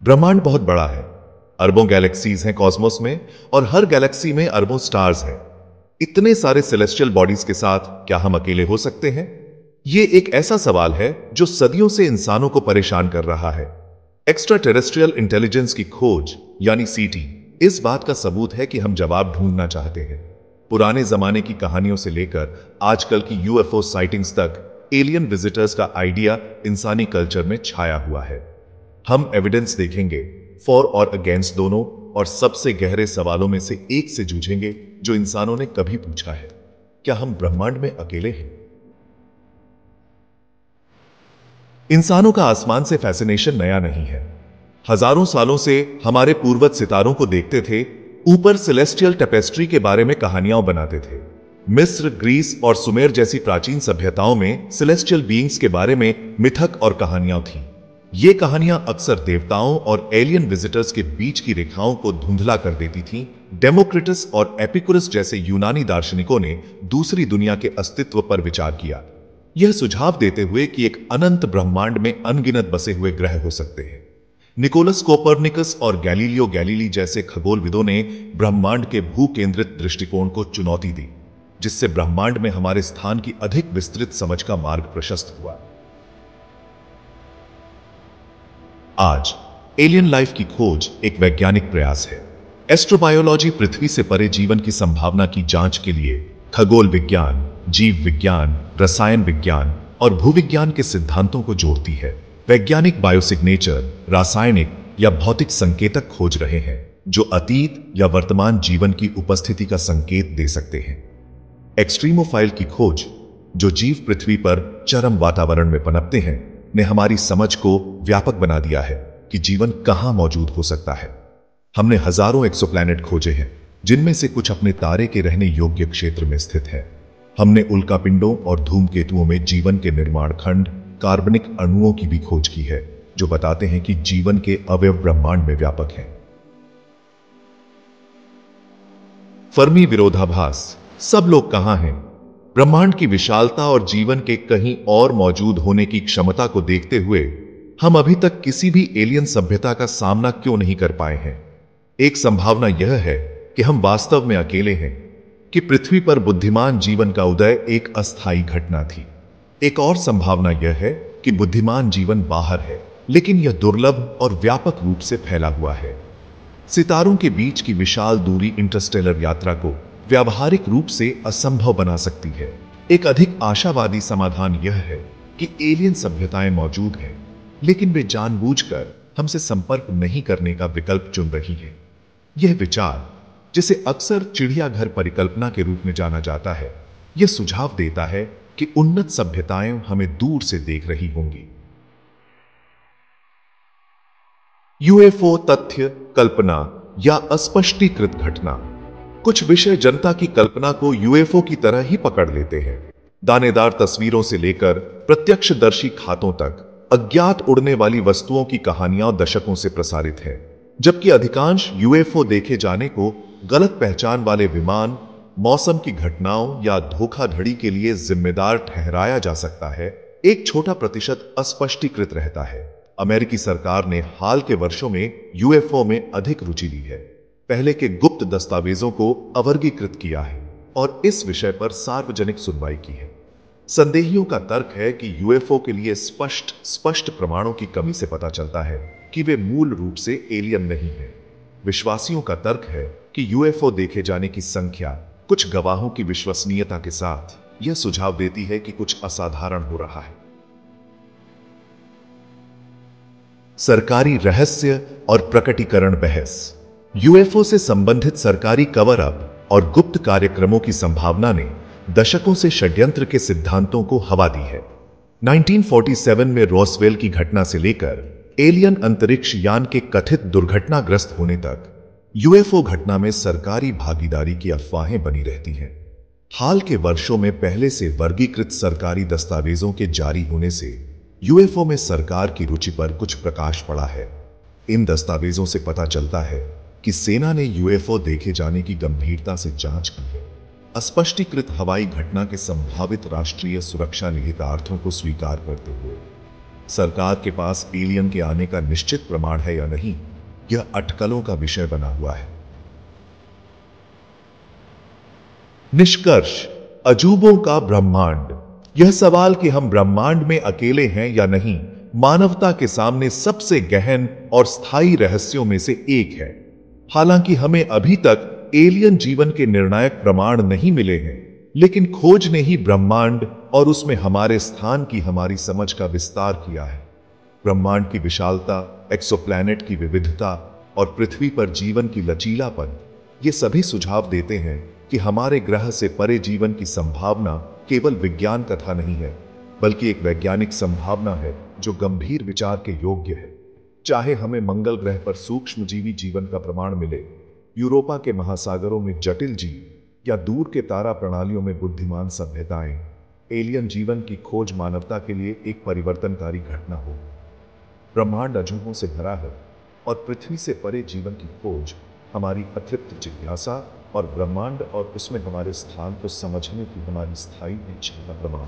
ब्रह्मांड बहुत बड़ा है। अरबों गैलेक्सीज हैं कॉस्मोस में और हर गैलेक्सी में अरबों स्टार्स हैं। इतने सारे सेलेस्टियल बॉडीज के साथ क्या हम अकेले हो सकते हैं? ये एक ऐसा सवाल है जो सदियों से इंसानों को परेशान कर रहा है। एक्स्ट्रा टेरेस्ट्रियल इंटेलिजेंस की खोज यानी सीटी इस बात का सबूत है कि हम जवाब ढूंढना चाहते हैं। पुराने जमाने की कहानियों से लेकर आजकल की यूएफओ साइटिंग्स तक एलियन विजिटर्स का आइडिया इंसानी कल्चर में छाया हुआ है। हम एविडेंस देखेंगे, फॉर और अगेंस्ट दोनों, और सबसे गहरे सवालों में से एक से जूझेंगे जो इंसानों ने कभी पूछा है, क्या हम ब्रह्मांड में अकेले हैं? इंसानों का आसमान से फैसिनेशन नया नहीं है। हजारों सालों से हमारे पूर्वज सितारों को देखते थे, ऊपर सेलेस्टियल टेपेस्ट्री के बारे में कहानियां बनाते थे। मिस्र, ग्रीस और सुमेर जैसी प्राचीन सभ्यताओं में सेलेस्टियल बीइंग्स के बारे में मिथक और कहानियां थीं। ये कहानियां अक्सर देवताओं और एलियन विजिटर्स के बीच की रेखाओं को धुंधला कर देती थीं। डेमोक्रिटस और एपिकुरस जैसे यूनानी दार्शनिकों ने दूसरी दुनिया के अस्तित्व पर विचार किया, यह सुझाव देते हुए कि एक अनंत ब्रह्मांड में अनगिनत बसे हुए ग्रह हो सकते हैं। निकोलस कोपरनिकस और गैलीलियो गैलीली जैसे खगोलविदों ने ब्रह्मांड के भू केंद्रित दृष्टिकोण को चुनौती दी, जिससे ब्रह्मांड में हमारे स्थान की अधिक विस्तृत समझ का मार्ग प्रशस्त हुआ। आज एलियन लाइफ की खोज एक वैज्ञानिक प्रयास है। एस्ट्रोबायोलॉजी पृथ्वी से परे जीवन की संभावना की जांच के लिए खगोल विज्ञान, जीव विज्ञान, रसायन विज्ञान और भूविज्ञान के सिद्धांतों को जोड़ती है। वैज्ञानिक बायोसिग्नेचर, रासायनिक या भौतिक संकेतक खोज रहे हैं जो अतीत या वर्तमान जीवन की उपस्थिति का संकेत दे सकते हैं। एक्सट्रीमोफाइल की खोज, जो जीव पृथ्वी पर चरम वातावरण में पनपते हैं, ने हमारी समझ को व्यापक बना दिया है कि जीवन कहां मौजूद हो सकता है। हमने हजारों एक्सोप्लैनेट खोजे हैं, जिनमें से कुछ अपने तारे के रहने योग्य क्षेत्र में स्थित है। हमने उल्कापिंडों और धूमकेतुओं में जीवन के निर्माण खंड, कार्बनिक अणुओं की भी खोज की है, जो बताते हैं कि जीवन के अवयव ब्रह्मांड में व्यापक हैं। फर्मी विरोधाभास, सब लोग कहां हैं? ब्रह्मांड की विशालता और जीवन के कहीं और मौजूद होने की क्षमता को देखते हुए हम अभी तक किसी भी एलियन सभ्यता का सामना क्यों नहीं कर पाए हैं? एक संभावना यह है कि हम वास्तव में अकेले हैं, कि पृथ्वी पर बुद्धिमान जीवन का उदय एक अस्थायी घटना थी। एक और संभावना यह है कि बुद्धिमान जीवन बाहर है, लेकिन यह दुर्लभ और व्यापक रूप से फैला हुआ है। सितारों के बीच की विशाल दूरी इंटरस्टेलर यात्रा को व्यावहारिक रूप से असंभव बना सकती है। एक अधिक आशावादी समाधान यह है कि एलियन सभ्यताएं मौजूद हैं, लेकिन वे जानबूझकर हमसे संपर्क नहीं करने का विकल्प चुन रही हैं। यह विचार, जिसे अक्सर चिड़ियाघर परिकल्पना के रूप में जाना जाता है, यह सुझाव देता है कि उन्नत सभ्यताएं हमें दूर से देख रही होंगी। यूएफओ तथ्य, कल्पना या अस्पष्टीकृत घटना। कुछ विषय जनता की कल्पना को यूएफओ की तरह ही पकड़ लेते हैं। दानेदार तस्वीरों से लेकर प्रत्यक्षदर्शी खातों तक अज्ञात उड़ने वाली वस्तुओं की कहानियां दशकों से प्रसारित है। जबकि अधिकांश यूएफओ देखे जाने को गलत पहचान वाले विमान, मौसम की घटनाओं या धोखाधड़ी के लिए जिम्मेदार ठहराया जा सकता है, एक छोटा प्रतिशत अस्पष्टीकृत रहता है। अमेरिकी सरकार ने हाल के वर्षों में यूएफओ में अधिक रुचि ली है, पहले के गुप्त दस्तावेजों को अवर्गीकृत किया है और इस विषय पर सार्वजनिक सुनवाई की है। संदेहियों का तर्क है कि यूएफओ के लिए स्पष्ट प्रमाणों की कमी से पता चलता है कि वे मूल रूप से एलियन नहीं हैं। विश्वासियों का तर्क है कि यूएफओ देखे जाने की संख्या कुछ गवाहों की विश्वसनीयता के साथ यह सुझाव देती है कि कुछ असाधारण हो रहा है। सरकारी रहस्य और प्रकटीकरण बहस। यूएफओ से संबंधित सरकारी कवर अप और गुप्त कार्यक्रमों की संभावना ने दशकों से षड्यंत्र के सिद्धांतों को हवा दी है। 1947 में रॉसवेल की घटना से लेकर एलियन अंतरिक्ष यान के कथित दुर्घटनाग्रस्त होने तक यूएफओ घटना में सरकारी भागीदारी की अफवाहें बनी रहती हैं। हाल के वर्षों में पहले से वर्गीकृत सरकारी दस्तावेजों के जारी होने से यूएफओ में सरकार की रुचि पर कुछ प्रकाश पड़ा है। इन दस्तावेजों से पता चलता है कि सेना ने यूएफओ देखे जाने की गंभीरता से जांच की है। अस्पष्टीकृत हवाई घटना के संभावित राष्ट्रीय सुरक्षा निहितार्थों को स्वीकार करते हुए सरकार के पास एलियन के आने का निश्चित प्रमाण है या नहीं, यह अटकलों का विषय बना हुआ है। निष्कर्ष, अजूबों का ब्रह्मांड। यह सवाल कि हम ब्रह्मांड में अकेले हैं या नहीं, मानवता के सामने सबसे गहन और स्थायी रहस्यों में से एक है। हालांकि हमें अभी तक एलियन जीवन के निर्णायक प्रमाण नहीं मिले हैं, लेकिन खोज ने ही ब्रह्मांड और उसमें हमारे स्थान की हमारी समझ का विस्तार किया है। ब्रह्मांड की विशालता, एक्सोप्लैनेट की विविधता और पृथ्वी पर जीवन की लचीलापन, ये सभी सुझाव देते हैं कि हमारे ग्रह से परे जीवन की संभावना केवल विज्ञान कथा नहीं है, बल्कि एक वैज्ञानिक संभावना है जो गंभीर विचार के योग्य है। चाहे हमें मंगल ग्रह पर सूक्ष्मजीवी जीवन का प्रमाण मिले, यूरोपा के महासागरों में जटिल जीव या दूर के तारा प्रणालियों में बुद्धिमान सभ्यताएं, एलियन जीवन की खोज मानवता के लिए एक परिवर्तनकारी घटना हो। ब्रह्मांड अजूबों से भरा है और पृथ्वी से परे जीवन की खोज हमारी अतृप्त जिज्ञासा और ब्रह्मांड और उसमें हमारे स्थान को समझने की हमारी स्थायी इच्छा का प्रमाण।